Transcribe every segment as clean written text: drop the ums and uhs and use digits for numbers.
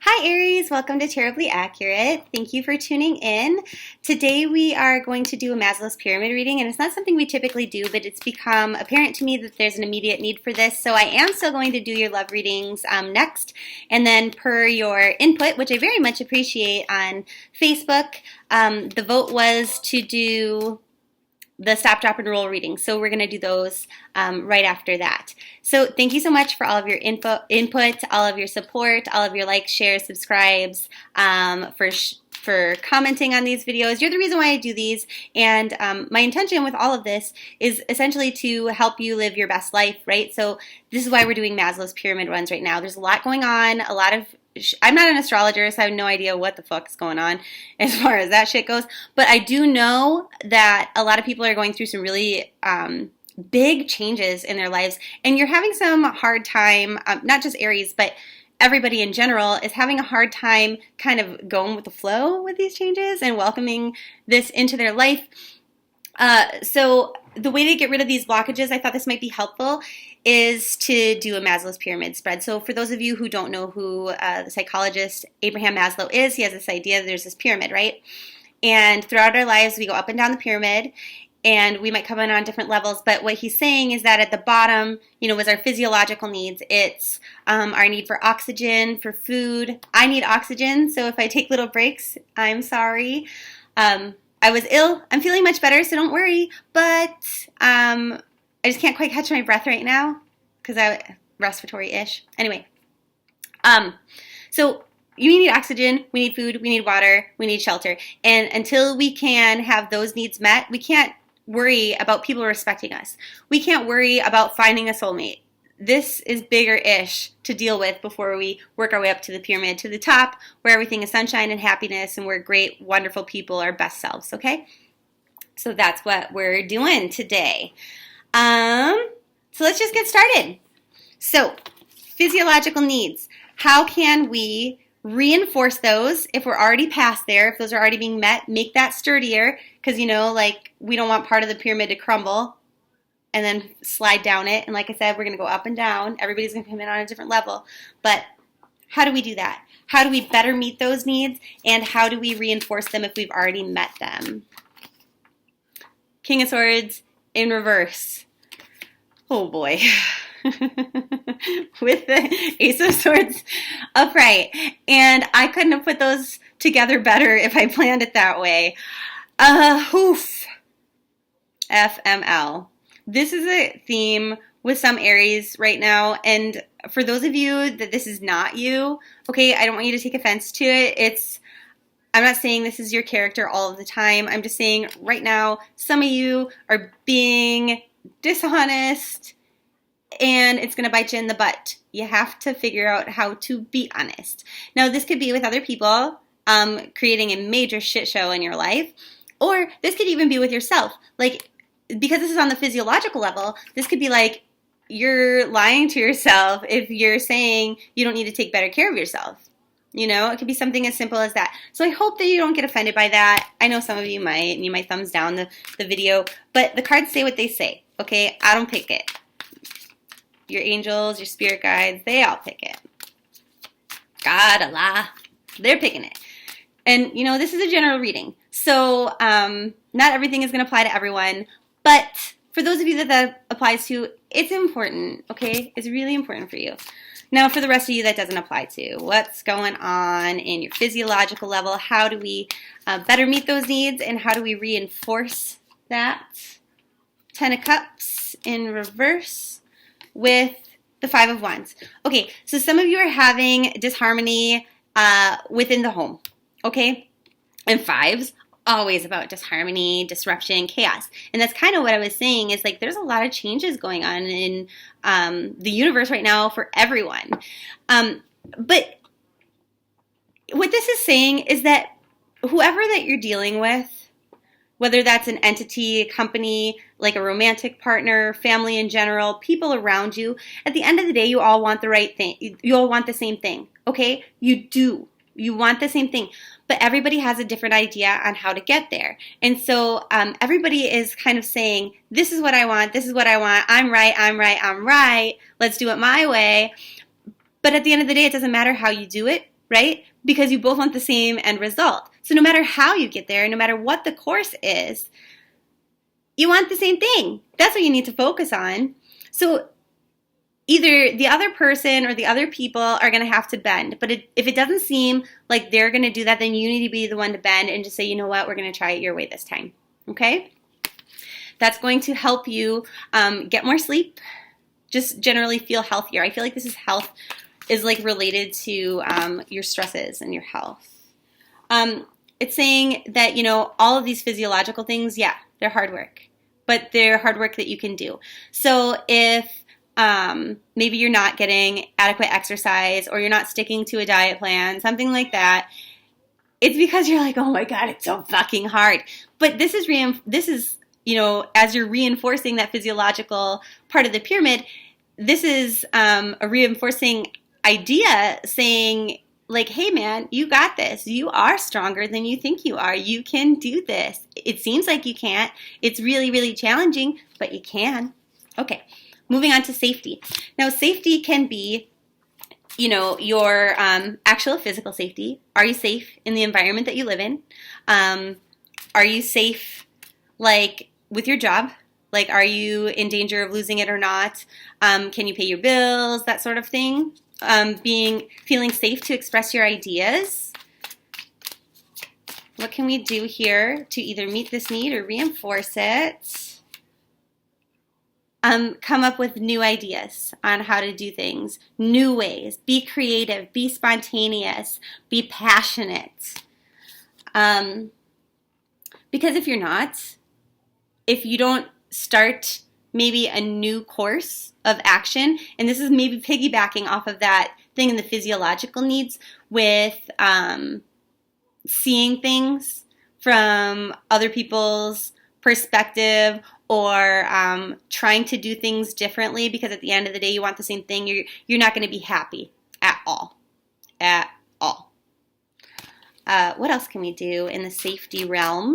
Hi Aries, welcome to Tarot-blee Accurate. Thank you for tuning in. Today we are going to do a Maslow's pyramid reading, and it's not something we typically do, but it's become apparent to me that there's an immediate need for this, so I am still going to do your love readings next, and then per your input, which I very much appreciate on Facebook, the vote was to do the stop, drop, and roll reading. So we're going to do those right after that. So thank you so much for all of your input, all of your support, all of your likes, shares, subscribes, for commenting on these videos. You're the reason why I do these, and my intention with all of this is essentially to help you live your best life, right? So this is why we're doing Maslow's pyramid runs right now. There's a lot going on, I'm not an astrologer, so I have no idea what the fuck is going on as far as that shit goes. But I do know that a lot of people are going through some really big changes in their lives. And you're having some hard time, not just Aries, but everybody in general is having a hard time kind of going with the flow with these changes and welcoming this into their life. So the way to get rid of these blockages, I thought this might be helpful, is to do a Maslow's pyramid spread. So for those of you who don't know who the psychologist Abraham Maslow is, he has this idea, there's this pyramid, right? And throughout our lives, we go up and down the pyramid, and we might come in on different levels, but what he's saying is that at the bottom, was our physiological needs. It's our need for oxygen, for food. I need oxygen, so if I take little breaks, I'm sorry. I was ill. I'm feeling much better, so don't worry, but I just can't quite catch my breath right now because I respiratory-ish. Anyway, so you need oxygen, we need food, we need water, we need shelter. And until we can have those needs met, we can't worry about people respecting us. We can't worry about finding a soulmate. This is bigger-ish to deal with before we work our way up to the pyramid, to the top, where everything is sunshine and happiness, and we're great, wonderful people, our best selves, okay? So that's what we're doing today. So let's just get started. So, physiological needs. How can we reinforce those if we're already past there, if those are already being met, make that sturdier, because, we don't want part of the pyramid to crumble and then slide down it. And like I said, we're going to go up and down. Everybody's going to come in on a different level. But how do we do that? How do we better meet those needs? And how do we reinforce them if we've already met them? King of Swords in reverse. Oh boy. With the Ace of Swords upright. And I couldn't have put those together better if I planned it that way. Oof. FML. This is a theme with some Aries right now, and for those of you that this is not you, okay, I don't want you to take offense to it. I'm not saying this is your character all of the time. I'm just saying right now, some of you are being dishonest, and it's going to bite you in the butt. You have to figure out how to be honest. Now, this could be with other people, creating a major shit show in your life, or this could even be with yourself. Because this is on the physiological level, this could be like you're lying to yourself if you're saying you don't need to take better care of yourself. It could be something as simple as that. So I hope that you don't get offended by that. I know some of you might, and you might thumbs down the video, but the cards say what they say, okay? I don't pick it. Your angels, your spirit guides, they all pick it. God, Allah, they're picking it. And, this is a general reading. So not everything is going to apply to everyone. But for those of you that applies to, it's important, okay? It's really important for you. Now, for the rest of you that doesn't apply to, what's going on in your physiological level? How do we better meet those needs, and how do we reinforce that? 10 of Cups in reverse with the 5 of Wands. Okay, so some of you are having disharmony within the home, okay? And 5s, always about disharmony, disruption, chaos. And that's kind of what I was saying is there's a lot of changes going on in the universe right now for everyone. But what this is saying is that whoever that you're dealing with, whether that's an entity, a company, like a romantic partner, family in general, people around you, at the end of the day, you all want the right thing. You all want the same thing, okay? You do. You want the same thing. But everybody has a different idea on how to get there. And so everybody is kind of saying, this is what I want, this is what I want, I'm right, I'm right, I'm right, let's do it my way. But at the end of the day, it doesn't matter how you do it, right? Because you both want the same end result. So no matter how you get there, no matter what the course is, you want the same thing. That's what you need to focus on. So either the other person or the other people are going to have to bend. But if it doesn't seem like they're going to do that, then you need to be the one to bend and just say, you know what, we're going to try it your way this time. Okay? That's going to help you get more sleep, just generally feel healthier. I feel like this is health is like related to your stresses and your health. It's saying that, you know, all of these physiological things, yeah, they're hard work, but they're hard work that you can do. So if maybe you're not getting adequate exercise or you're not sticking to a diet plan, something like that, it's because you're like, oh my God, it's so fucking hard. But this is, you know, as you're reinforcing that physiological part of the pyramid, this is a reinforcing idea saying, like, hey man, you got this. You are stronger than you think you are. You can do this. It seems like you can't. It's really, really challenging, but you can. Okay, moving on to safety. Now, safety can be, you know, your actual physical safety. Are you safe in the environment that you live in? Are you safe, like, with your job? Like, are you in danger of losing it or not? Can you pay your bills? That sort of thing. Feeling safe to express your ideas. What can we do here to either meet this need or reinforce it? Come up with new ideas on how to do things, new ways. Be creative, be spontaneous, be passionate. Because if you're not, if you don't start maybe a new course of action, and this is maybe piggybacking off of that thing in the physiological needs with seeing things from other people's perspective or trying to do things differently, because at the end of the day you want the same thing, you're not going to be happy at all. At all. What else can we do in the safety realm?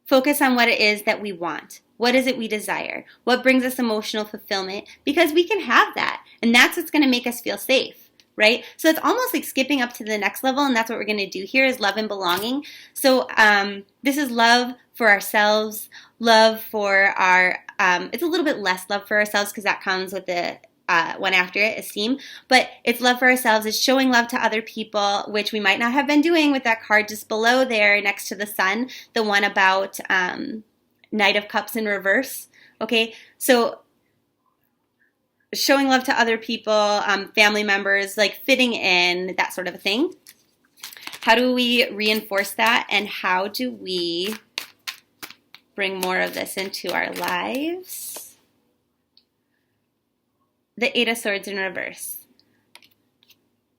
Focus on what it is that we want. What is it we desire? What brings us emotional fulfillment? Because we can have that. And that's what's going to make us feel safe, right? So it's almost like skipping up to the next level, and that's what we're going to do here is love and belonging. So this is love for ourselves, love for our, it's a little bit less love for ourselves because that comes with the one after it, esteem, but it's love for ourselves. It's showing love to other people, which we might not have been doing with that card just below there next to the sun, the one about Knight of Cups in reverse. Okay, so showing love to other people, family members, like fitting in, that sort of a thing. How do we reinforce that, and how do we bring more of this into our lives? The Eight of Swords in reverse.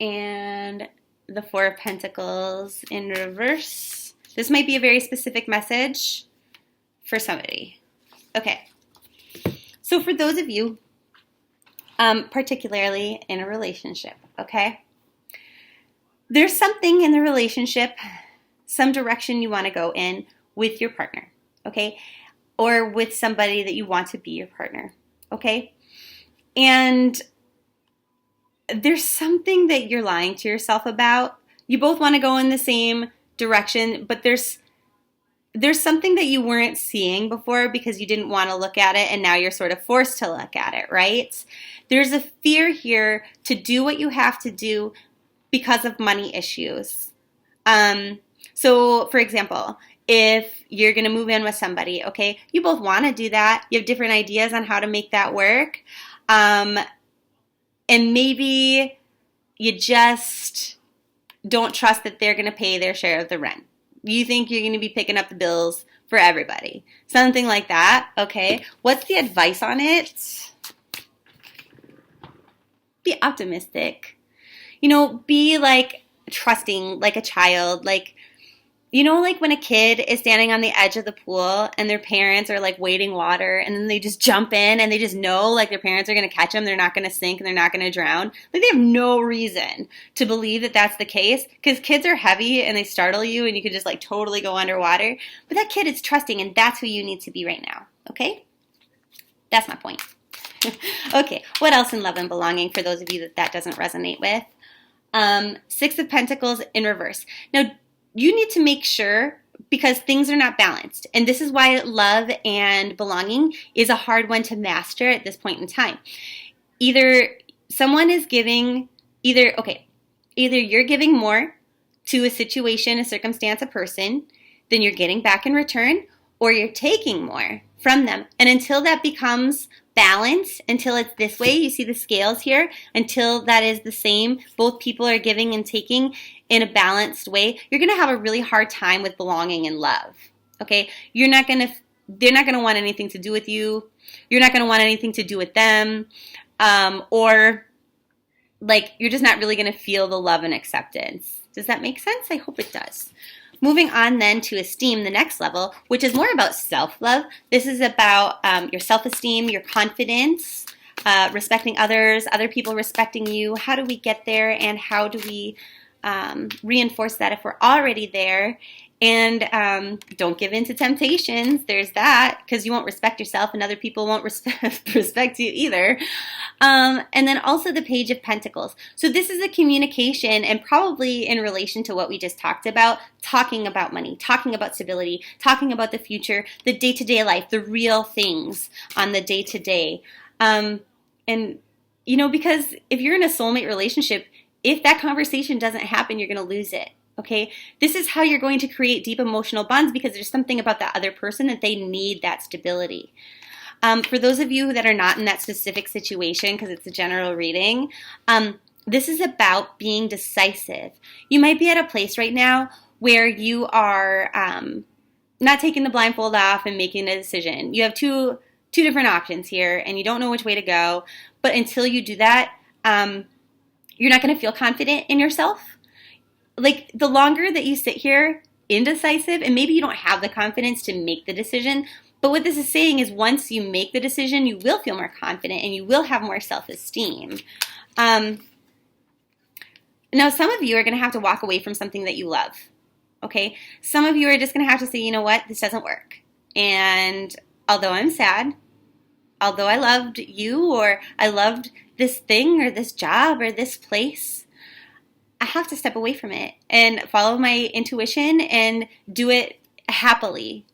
And the Four of Pentacles in reverse. This might be a very specific message for somebody. Okay. So for those of you, particularly in a relationship, okay? There's something in the relationship, some direction you want to go in with your partner, okay? Or with somebody that you want to be your partner, okay? And there's something that you're lying to yourself about. You both want to go in the same direction, but there's something that you weren't seeing before because you didn't want to look at it, and now you're sort of forced to look at it, right? There's a fear here to do what you have to do because of money issues. So, for example, if you're going to move in with somebody, okay, you both want to do that. You have different ideas on how to make that work. And maybe you just don't trust that they're going to pay their share of the rent. You think you're going to be picking up the bills for everybody. Something like that, okay? What's the advice on it? Be optimistic. You know, be like trusting like a child. Like, you know, like when a kid is standing on the edge of the pool and their parents are like wading water, and then they just jump in and they just know like their parents are going to catch them. They're not going to sink and they're not going to drown. Like they have no reason to believe that that's the case, because kids are heavy and they startle you and you could just like totally go underwater. But that kid is trusting, and that's who you need to be right now. Okay? That's my point. Okay. What else in love and belonging for those of you that doesn't resonate with? Six of Pentacles in reverse. Now, you need to make sure, because things are not balanced. And this is why love and belonging is a hard one to master at this point in time. Either someone is giving, either you're giving more to a situation, a circumstance, a person, than you're getting back in return, or you're taking more from them. And until that becomes balance, until it's this way, you see the scales here, until that is the same, both people are giving and taking in a balanced way, you're going to have a really hard time with belonging and love. Okay? They're not going to want anything to do with you. You're not going to want anything to do with them. Or like, you're just not really going to feel the love and acceptance. Does that make sense? I hope it does. Moving on then to esteem, the next level, which is more about self-love. This is about your self-esteem, your confidence, respecting others, other people respecting you. How do we get there, and how do we reinforce that if we're already there? And don't give in to temptations. There's that, because you won't respect yourself and other people won't respect you either. And then also the Page of Pentacles. So this is a communication, and probably in relation to what we just talked about, talking about money, talking about stability, talking about the future, the day-to-day life, the real things on the day-to-day. And, you know, because if you're in a soulmate relationship, if that conversation doesn't happen, you're going to lose it. Okay, this is how you're going to create deep emotional bonds, because there's something about that other person that they need that stability. For those of you that are not in that specific situation, because it's a general reading, this is about being decisive. You might be at a place right now where you are not taking the blindfold off and making a decision. You have two different options here, and you don't know which way to go. But until you do that, you're not going to feel confident in yourself. Like, the longer that you sit here indecisive, and maybe you don't have the confidence to make the decision, but what this is saying is once you make the decision, you will feel more confident and you will have more self-esteem. Now, some of you are going to have to walk away from something that you love, okay? Some of you are just going to have to say, you know what, this doesn't work. And although I'm sad, although I loved you, or I loved this thing or this job or this place, I have to step away from it and follow my intuition and do it happily,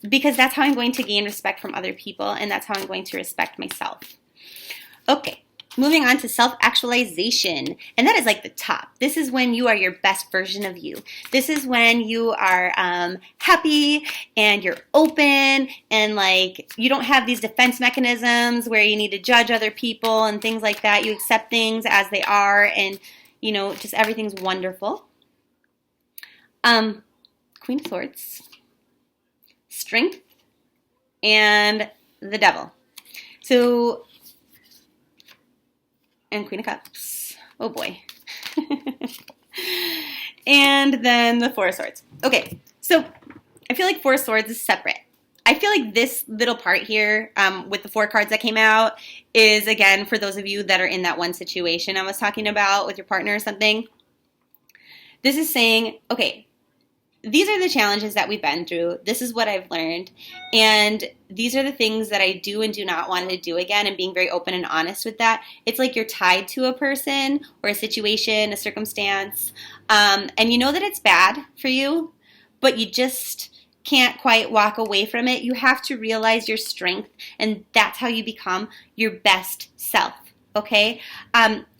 because that's how I'm going to gain respect from other people, and that's how I'm going to respect myself. Okay, moving on to self-actualization, and that is like the top. This is when you are your best version of you. This is when you are happy and you're open, and like you don't have these defense mechanisms where you need to judge other people and things like that. You accept things as they are, and you know, just everything's wonderful. Queen of Swords, Strength, and the Devil. So, and Queen of Cups. Oh boy. And then the Four of Swords. Okay, so I feel like Four of Swords is separate. I feel like this little part here with the 4 cards that came out is, again, for those of you that are in that one situation I was talking about with your partner or something. This is saying, okay, these are the challenges that we've been through. This is what I've learned. And these are the things that I do and do not want to do again, and being very open and honest with that. It's like you're tied to a person or a situation, a circumstance, and you know that it's bad for you, but you just can't quite walk away from it. You have to realize your strength, and that's how you become your best self, okay?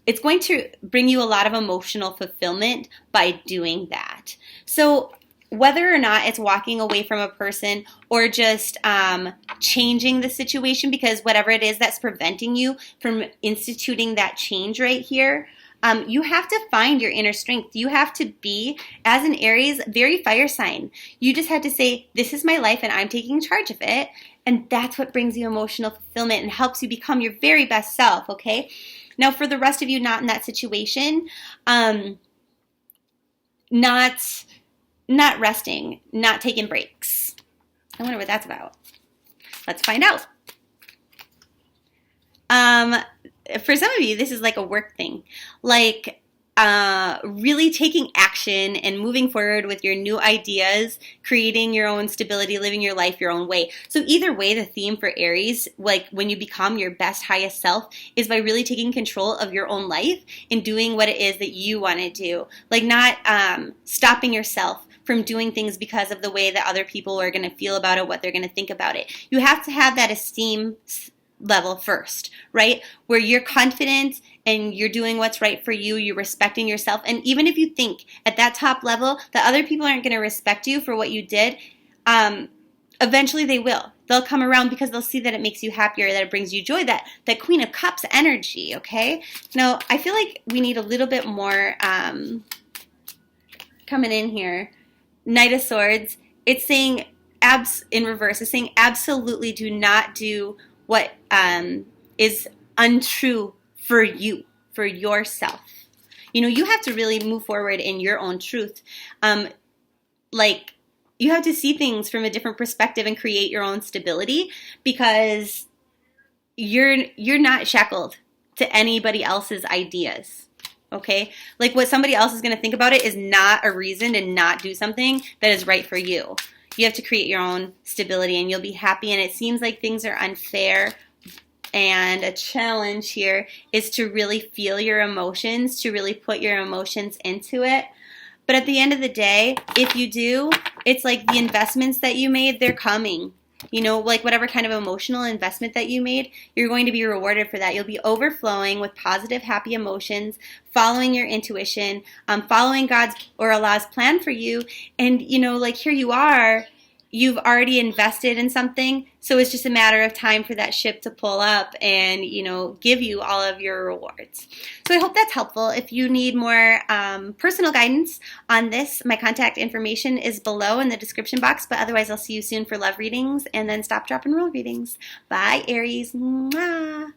It's going to bring you a lot of emotional fulfillment by doing that. So whether or not it's walking away from a person or just changing the situation, because whatever it is that's preventing you from instituting that change right here, you have to find your inner strength. You have to be, as an Aries, very fire sign. You just have to say, this is my life and I'm taking charge of it. And that's what brings you emotional fulfillment and helps you become your very best self, okay? Now, for the rest of you not in that situation, not resting, not taking breaks. I wonder what that's about. Let's find out. For some of you, this is like a work thing. Like, really taking action and moving forward with your new ideas, creating your own stability, living your life your own way. So either way, the theme for Aries, like when you become your best, highest self, is by really taking control of your own life and doing what it is that you want to do. Like not stopping yourself from doing things because of the way that other people are going to feel about it, what they're going to think about it. You have to have that esteem level first, right? Where you're confident and you're doing what's right for you, you're respecting yourself. And even if you think at that top level that other people aren't going to respect you for what you did, eventually they will. They'll come around because they'll see that it makes you happier, that it brings you joy, that Queen of Cups energy, okay? Now, I feel like we need a little bit more coming in here. Knight of Swords, it's saying, in reverse, it's saying absolutely do not do what is untrue for you, for yourself. You know, you have to really move forward in your own truth. Like, you have to see things from a different perspective and create your own stability, because you're not shackled to anybody else's ideas. Okay? Like, what somebody else is going to think about it is not a reason to not do something that is right for you. You have to create your own stability and you'll be happy. And it seems like things are unfair. And a challenge here is to really feel your emotions, to really put your emotions into it. But at the end of the day, if you do, it's like the investments that you made, they're coming. You know, like whatever kind of emotional investment that you made, you're going to be rewarded for that. You'll be overflowing with positive, happy emotions, following your intuition, following God's or Allah's plan for you. And, you know, like here you are, you've already invested in something. So it's just a matter of time for that ship to pull up and, you know, give you all of your rewards. So I hope that's helpful. If you need more personal guidance on this, my contact information is below in the description box. But otherwise, I'll see you soon for love readings and then stop, drop, and roll readings. Bye, Aries. Mwah.